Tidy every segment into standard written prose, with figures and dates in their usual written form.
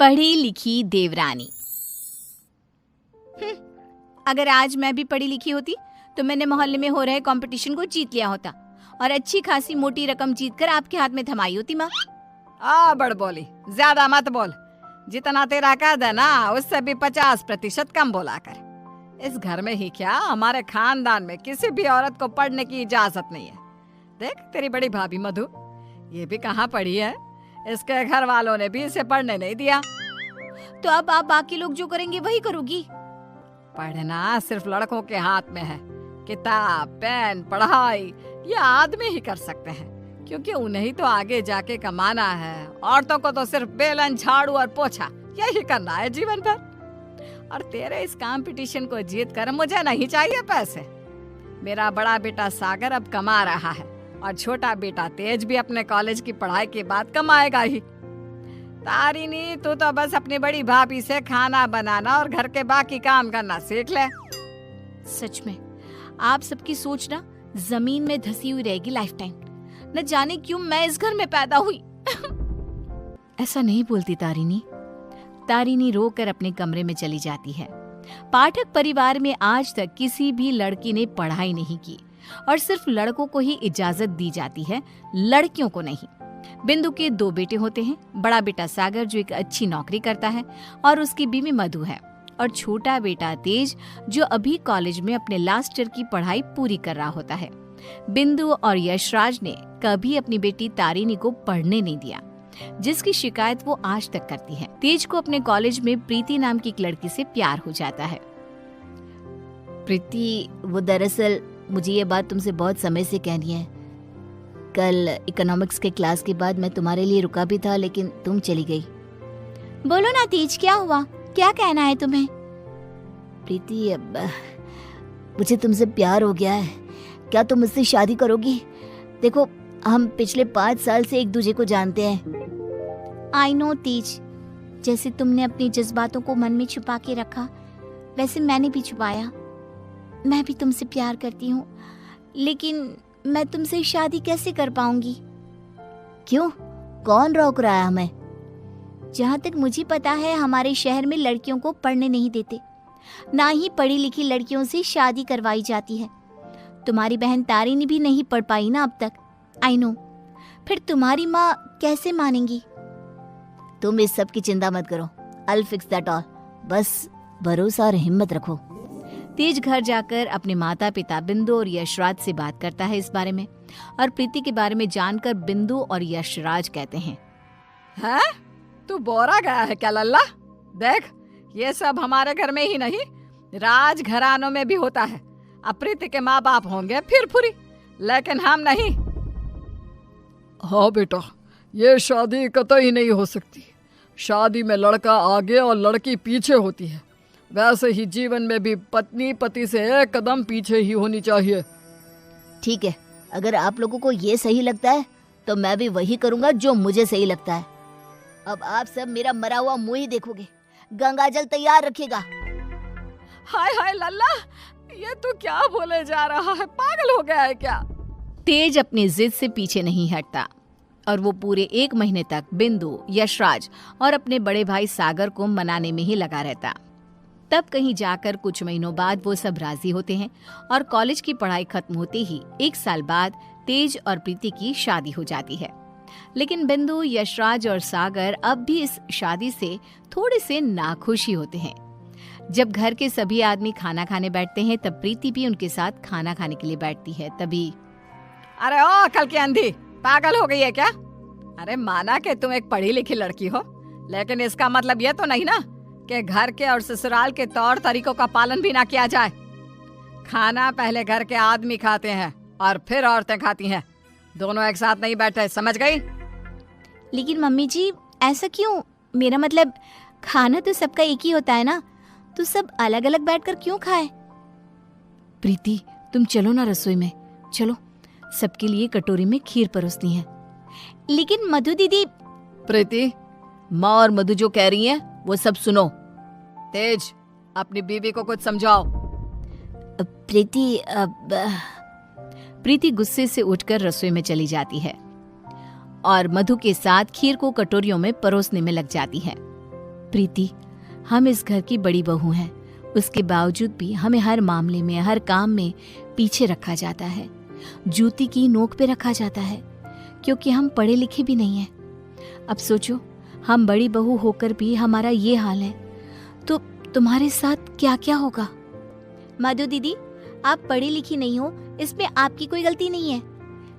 पढ़ी लिखी देवरानी। अगर आज मैं भी पढ़ी लिखी होती तो मैंने मोहल्ले में हो रहे कंपटीशन को जीत लिया होता और अच्छी खासी मोटी रकम जीतकर आपके हाथ में थमाई होती। माँ बड़ बोली, ज्यादा मत बोल। जितना तेरा कद है ना उससे भी 50% कम बोला कर। इस घर में ही क्या, हमारे खानदान में किसी भी औरत को पढ़ने की इजाजत नहीं है। देख तेरी बड़ी भाभी मधु, ये भी कहाँ पढ़ी है, इसके घर वालों ने भी इसे पढ़ने नहीं दिया। तो अब आप बाकी लोग जो करेंगे वही करोगी? पढ़ना सिर्फ लड़कों के हाथ में है। किताब, पेन, पढ़ाई ये आदमी ही कर सकते हैं, क्योंकि उन्हें ही तो आगे जाके कमाना है। औरतों को तो सिर्फ बेलन, झाड़ू और पोछा यही करना है जीवन भर। और तेरे इस कंपटीशन को जीत कर मुझे नहीं चाहिए पैसे। मेरा बड़ा बेटा सागर अब कमा रहा है और छोटा बेटा तेज भी अपने कॉलेज की पढ़ाई के बाद कमाएगा ही। तारिणी, तू तो बस अपनी बड़ी भाभी से खाना बनाना और घर के बाकी काम करना सीख ले। सच में आप सबकी सोच ना जमीन में धसी हुई रहेगी लाइफ टाइम। न जाने क्यों मैं इस घर में पैदा हुई। ऐसा नहीं बोलती तारिणी। तारिणी रोकर अपने कमरे में चली जाती है। पाठक परिवार में आज तक किसी भी लड़की ने पढ़ाई नहीं की और सिर्फ लड़कों को ही इजाजत दी जाती है, लड़कियों को नहीं। बिंदु के 2 बेटे होते हैं। बड़ा बेटा सागर जो एक अच्छी नौकरी करता है और उसकी बीवी मधु है, और छोटा बेटा तेज जो अभी कॉलेज में अपने लास्ट ईयर की पढ़ाई पूरी कर रहा होता है। बिंदु और यशराज ने कभी अपनी बेटी तारिणी को पढ़ने नहीं दिया, जिसकी शिकायत वो आज तक करती है। तेज को अपने कॉलेज में प्रीति नाम की एक लड़की से प्यार हो जाता है। प्रीति, वो दरअसल मुझे ये बात तुमसे बहुत समय से कहनी है। कल इकोनॉमिक्स के क्लास के बाद मैं तुम्हारे लिए रुका भी था, लेकिन तुम चली गई। बोलो ना तेज, क्या हुआ? क्या कहना है तुम्हें? प्रीति, अब मुझे तुमसे प्यार हो गया है। क्या तुम मुझसे शादी करोगी? देखो, हम पिछले 5 साल से एक दूसरे को जानते हैं। आई नो तेज, जैसे तुमने अपने जज्बातों को मन में छुपा के रखा, वैसे मैंने भी छुपाया। मैं भी तुमसे प्यार करती हूँ, लेकिन मैं तुमसे शादी कैसे कर पाऊंगी? क्यों? कौन रोक रहा है हमें? जहाँ तक मुझे पता है हमारे शहर में लड़कियों को पढ़ने नहीं देते, ना ही पढ़ी लिखी लड़कियों से शादी करवाई जाती है। तुम्हारी बहन तारिणी भी नहीं पढ़ पाई ना अब तक। आई नो, फिर तुम्हारी माँ कैसे मानेंगी? तुम इस सब की चिंता मत करो, I'll fix that all। बस भरोसा और हिम्मत रखो। तेज घर जाकर अपने माता पिता बिंदु और यशराज से बात करता है इस बारे में, और प्रीति के बारे में जानकर बिंदु और यशराज कहते हैं, हैं? तू बोरा गया है क्या लल्ला? देख, ये सब हमारे घर में ही नहीं, राज घरानों में भी होता है। अब प्रीति के माँ बाप होंगे फिर फुरी, लेकिन हम नहीं। हाँ बेटा, ये शादी कतई नहीं हो सकती। शादी में लड़का आगे और लड़की पीछे होती है। वैसे ही जीवन में भी पत्नी पति से 1 कदम पीछे ही होनी चाहिए। ठीक है, अगर आप लोगों को ये सही लगता है तो मैं भी वही करूंगा जो मुझे सही लगता है। अब आप सब मेरा मरा हुआ मुंह ही देखोगे। गंगाजल तैयार रखिएगा। हाय हाय लल्ला, ये तू क्या बोले जा रहा है? पागल हो गया है क्या? तेज अपनी जिद से पीछे नहीं हटता और वो पूरे 1 महीने तक बिंदु, यशराज और अपने बड़े भाई सागर को मनाने में ही लगा रहता। तब कहीं जाकर कुछ महीनों बाद वो सब राजी होते हैं और कॉलेज की पढ़ाई खत्म होते ही 1 साल बाद तेज और प्रीति की शादी हो जाती है। लेकिन बिंदु, यशराज और सागर अब भी इस शादी से थोड़े से नाखुश ही होते हैं। जब घर के सभी आदमी खाना खाने बैठते हैं तब प्रीति भी उनके साथ खाना खाने के लिए बैठती है। तभी, अरे ओ अकल की अंधी, पागल हो गई है क्या? अरे माना कि तुम एक पढ़ी लिखी लड़की हो, लेकिन इसका मतलब ये तो नहीं ना कि घर के और ससुराल के तौर तरीकों का पालन भी ना किया जाए। खाना पहले घर के आदमी खाते हैं और फिर औरतें खाती हैं, दोनों एक साथ नहीं बैठे, समझ गई? लेकिन मम्मी जी, ऐसा क्यों? मेरा मतलब खाना तो सबका एक ही होता है ना, तो सब अलग अलग बैठकर क्यों खाए? प्रीति, तुम चलो ना रसोई में, चलो, सबके लिए कटोरी में खीर परोसनी है। लेकिन मधु दीदी। प्रीति, माँ और मधु जो कह रही हैं वो सब सुनो। तेज, अपनी बीवी को कुछ समझाओ। प्रीति गुस्से से उठकर रसोई में चली जाती है और मधु के साथ खीर को कटोरियों में परोसने में लग जाती है। प्रीति, हम इस घर की बड़ी बहू हैं, उसके बावजूद भी हमें हर मामले में, हर काम में पीछे रखा जाता है, जूती की नोक पे रखा जाता है, क्योंकि हम पढ़े लिखे भी नहीं हैं। अब सोचो, हम बड़ी बहू होकर भी हमारा ये हाल है, तो तुम्हारे साथ क्या क्या होगा। मधु दीदी, आप पढ़ी लिखी नहीं हो, इसमें आपकी कोई गलती नहीं है,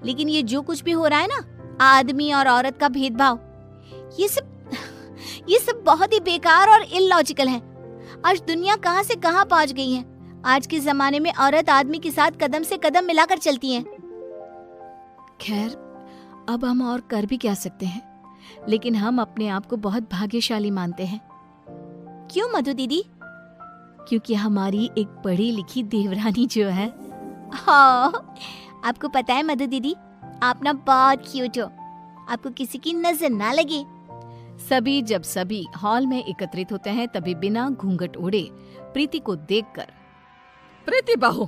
लेकिन ये जो कुछ भी हो रहा है ना, आदमी और औरत का भेदभाव, ये सब बहुत ही बेकार और इलॉजिकल है। आज दुनिया कहां से कहां पहुंच गई है। आज के जमाने में औरत आदमी के साथ कदम से कदम मिलाकर चलती है। खैर, अब हम और कर भी क्या सकते हैं, लेकिन हम अपने आप को बहुत भाग्यशाली मानते हैं। क्यों मधु दीदी? क्योंकि हमारी एक पढ़ी लिखी देवरानी जो है। हाँ, आपको पता है मधु दीदी, आप ना बहुत क्यूट हो, आपको किसी की नजर ना लगे। जब सभी हॉल में एकत्रित होते हैं, तभी बिना घूंघट ओढ़े प्रीति को देखकर, प्रीति बहू,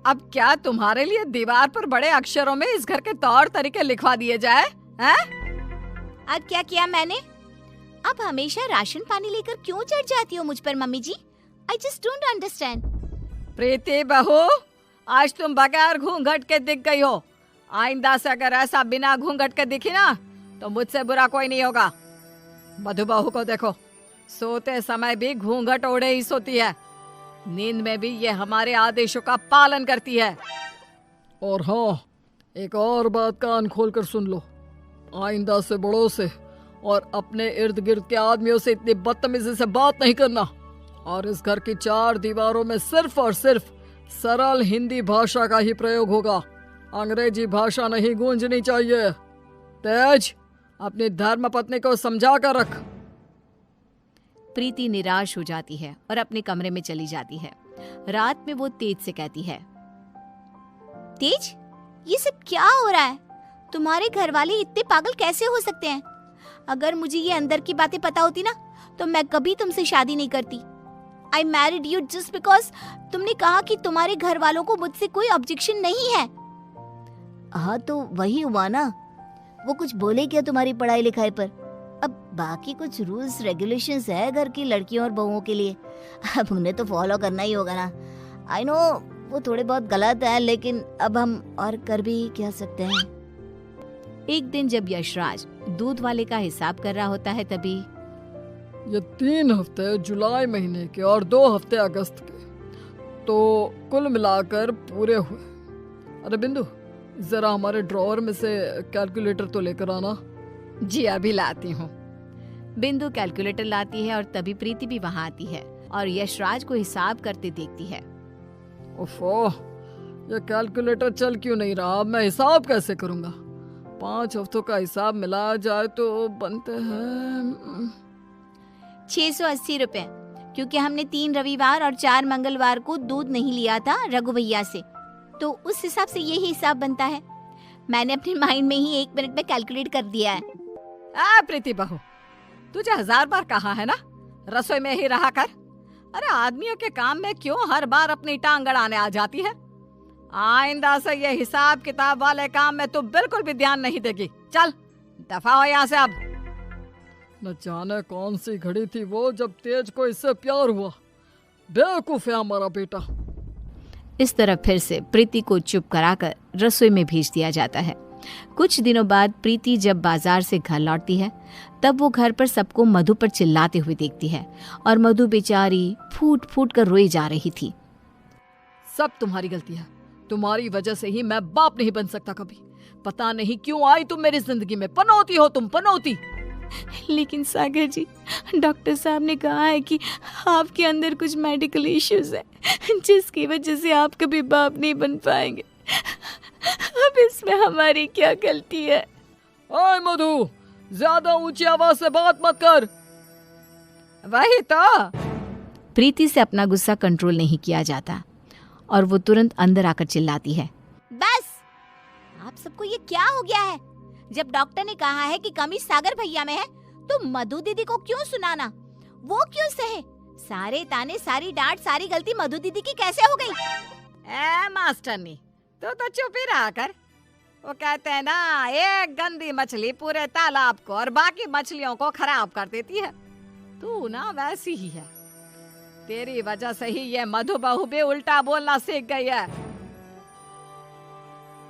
अब क्या तुम्हारे लिए दीवार पर बड़े अक्षरों में इस घर के तौर तरीके लिखवा दिए जाए हैं? अब क्या किया मैंने? आप हमेशा राशन पानी लेकर क्यों चढ़ जाती हो मुझ पर mummy ji? I just don't understand. Preeti बहू, आज तुम बगैर घूंघट के दिख गई हो। आइंदा से अगर ऐसा बिना घूंघट के दिखी ना, तो मुझसे बुरा कोई नहीं होगा। मधु बहू को देखो, सोते समय भी घूंघट ओढ़े ही सोती है, नींद में भी ये हमारे आदेशों का पालन करती है। और हाँ, एक और बात कान खोल कर सुन लो, आइंदा से बड़ों से और अपने इर्द गिर्द के आदमियों से इतनी बदतमीजी से बात नहीं करना, और इस घर की 4 दीवारों में सिर्फ और सिर्फ सरल हिंदी भाषा का ही प्रयोग होगा। अंग्रेजी भाषा नहीं गूंजनी चाहिए। तेज, अपनी धर्म पत्नी को समझा कर रख। प्रीति निराश हो जाती है और अपने कमरे में चली जाती है। रात में वो तेज से कहती है, तेज, ये सब क्या हो रहा है? तुम्हारे घर वाले इतने पागल कैसे हो सकते हैं? अगर मुझे ये अंदर की बातें पता होती ना, तो मैं कभी तुमसे शादी नहीं करती। I married you just because तुमने कहा कि तुम्हारे घर वालों को मुझसे कोई ऑब्जेक्शन नहीं है। हाँ, तो वही हुआ ना, वो कुछ बोले क्या तुम्हारी पढ़ाई लिखाई पर? अब बाकी कुछ रूल्स रेगुलेशंस है घर की लड़कियों और बहुओं के लिए, अब उन्हें तो फॉलो करना ही होगा ना। आई नो वो थोड़े बहुत गलत है, लेकिन अब हम और कर भी क्या सकते हैं। एक दिन जब यशराज दूध वाले का हिसाब कर रहा होता है, तभी ये 3 हफ्ते जुलाई महीने के और 2 हफ्ते अगस्त के, तो कुल मिलाकर पूरे हुए। अरे बिंदु, जरा हमारे ड्रॉअर में से कैलकुलेटर तो लेकर आना। जी अभी लाती हूँ। बिंदु कैलकुलेटर लाती है और तभी प्रीति भी वहाँ आती है और यशराज को हिसाब करते देखती है। ओफो, ये कैलकुलेटर चल क्यों नहीं रहा? अब मैं हिसाब कैसे करूंगा? 5 हफ्तों का हिसाब मिलाया जाए तो बनते हैं 680 रुपए, क्योंकि हमने 3 रविवार और 4 मंगलवार को दूध नहीं लिया था रघु भैया से, तो उस हिसाब से यही हिसाब बनता है। मैंने अपने माइंड में ही 1 मिनट में कैलकुलेट कर दिया है। प्रीति बहू, तुझे 1000 बार कहा है ना, रसोई में ही रहा कर। अरे आदमियों के काम में क्यों हर बार अपनी टांग अड़ाने आ जाती है? आइंदा से ये हिसाब किताब वाले काम में तू बिल्कुल भी ध्यान नहीं देगी। चल दफा हो यहाँ से अब। न जाने कौन सी घड़ी थी वो जब तेज को इससे प्यार हुआ। बेवकूफ है हमारा बेटा। इस तरह फिर से प्रीति को चुप कराकर रसोई में भेज दिया जाता है। कुछ दिनों बाद प्रीति जब बाजार से घर लौटती है, तब वो घर पर सबको मधु पर चिल्लाते हुए देखती है और मधु बेचारी फूट फूट कर रोई जा रही थी। सब तुम्हारी गलती है, तुम्हारी वजह से ही मैं बाप नहीं बन सकता कभी। पता नहीं क्यों आई तुम मेरी जिंदगी में, पनौती हो तुम, पनौती। लेकिन सागर जी, डॉक्टर साहब ने कहा है कि आपके अंदर कुछ मेडिकल इश्यूज है, जिसकी वजह से आप कभी बाप नहीं बन पाएंगे। अब इसमें हमारी क्या गलती है? ओए मधु, ज्यादा ऊंची आवाज से बात मत कर। वही तो। प्रीति से अपना गुस्सा कंट्रोल नहीं किया जाता और वो तुरंत अंदर आकर चिल्लाती है, बस, आप सबको ये क्या हो गया है? जब डॉक्टर ने कहा है कि कमी सागर भैया में है, तो मधु दीदी को क्यों सुनाना? वो क्यों सहे? सारे ताने, सारी डांट, सारी गलती मधु दीदी की कैसे हो गई? मास्टरनी, तो चुप ही रहा कर। वो कहते हैं ना, एक गंदी मछली पूरे तालाब को और बाकी मछलियों को खराब कर देती है। तू ना वैसी ही है। तेरी वजह से ही ये मधु बहू भी उल्टा बोलना सीख गई है।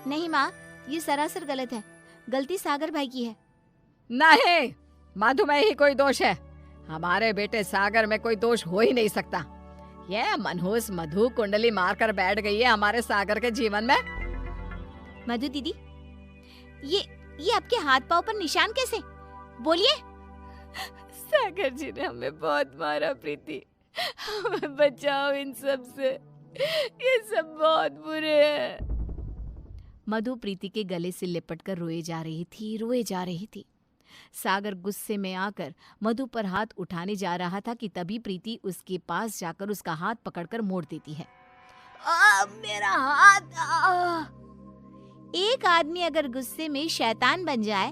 नहीं माँ, ये सरासर गलत है। गलती सागर भाई की है। नहीं, मधु में ही कोई दोष है। हमारे बेटे सागर में कोई दोष हो ही नहीं सकता। ये मनहूस मधु कुंडली मारकर बैठ गई है हमारे सागर के जीवन में। मधु दीदी, ये आपके हाथ पाँव पर निशान कैसे? बोलिए। सागर जी ने हमें बहुत मारा प्रीति, हमें बचाओ इन सब से, ये सब बहुत बुरे हैं। मधु प्रीति के गले से लिपटकर रोए जा रही थी। सागर गुस्से में आकर मधु पर हाथ उठाने जा रहा था कि तभी प्रीति उसके पास जाकर उसका हाथ पकड़कर मोड़ देती है। मेरा हाथ! एक आदमी अगर गुस्से में शैतान बन जाए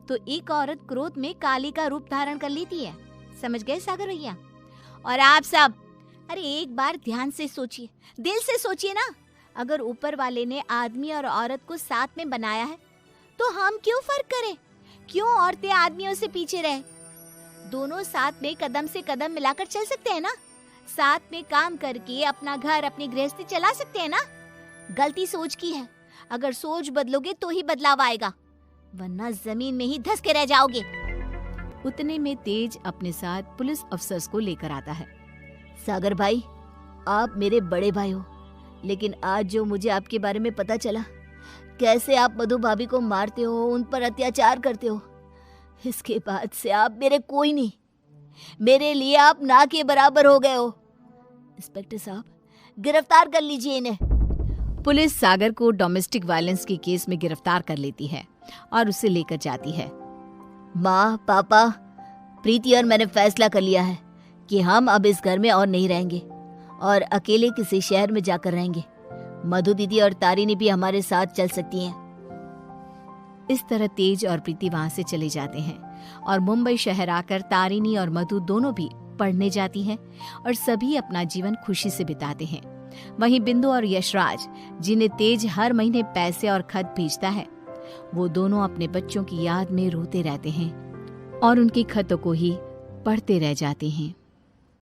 तो एक औरत क्रोध में काली का रूप धारण कर लेती है। समझ गए सागर भैया? और आप सब, अरे एक बार ध्यान से सोचिए, दिल से सोचिए ना। अगर ऊपर वाले ने आदमी और औरत को साथ में बनाया है तो हम क्यों फर्क करें? क्यों औरतें आदमियों से पीछे रहे? दोनों साथ में कदम से कदम मिलाकर चल सकते हैं ना। साथ में काम करके अपना घर, अपनी गृहस्थी चला सकते हैं ना। गलती सोच की है। अगर सोच बदलोगे तो ही बदलाव आएगा, वरना जमीन में ही धंस के रह जाओगे। उतने में तेज अपने साथ पुलिस अफसर्स को लेकर आता है। सागर भाई, आप मेरे बड़े भाई हो, लेकिन आज जो मुझे आपके बारे में पता चला, कैसे आप मधु भाभी को मारते हो, उन पर अत्याचार करते हो, इसके बाद से आप मेरे कोई नहीं। मेरे लिए आप ना के बराबर हो गए हो। इंस्पेक्टर साहब, गिरफ्तार कर लीजिए इन्हें। पुलिस सागर को डोमेस्टिक वायलेंस के केस में गिरफ्तार कर लेती है और उसे लेकर जाती है। माँ, पापा, प्रीति और मैंने फैसला कर लिया है कि हम अब इस घर में और नहीं रहेंगे और अकेले किसी शहर में जाकर रहेंगे। मधु दीदी और तारिनी भी हमारे साथ चल सकती हैं। इस तरह तेज और प्रीति वहां से चले जाते हैं और मुंबई शहर आकर तारिनी और मधु दोनों भी पढ़ने जाती हैं और सभी अपना जीवन खुशी से बिताते हैं। वहीं बिंदु और यशराज, जिन्हें तेज हर महीने पैसे और खत भेजता है, वो दोनों अपने बच्चों की याद में रोते रहते हैं और उनके खतों को ही पढ़ते रह जाते हैं।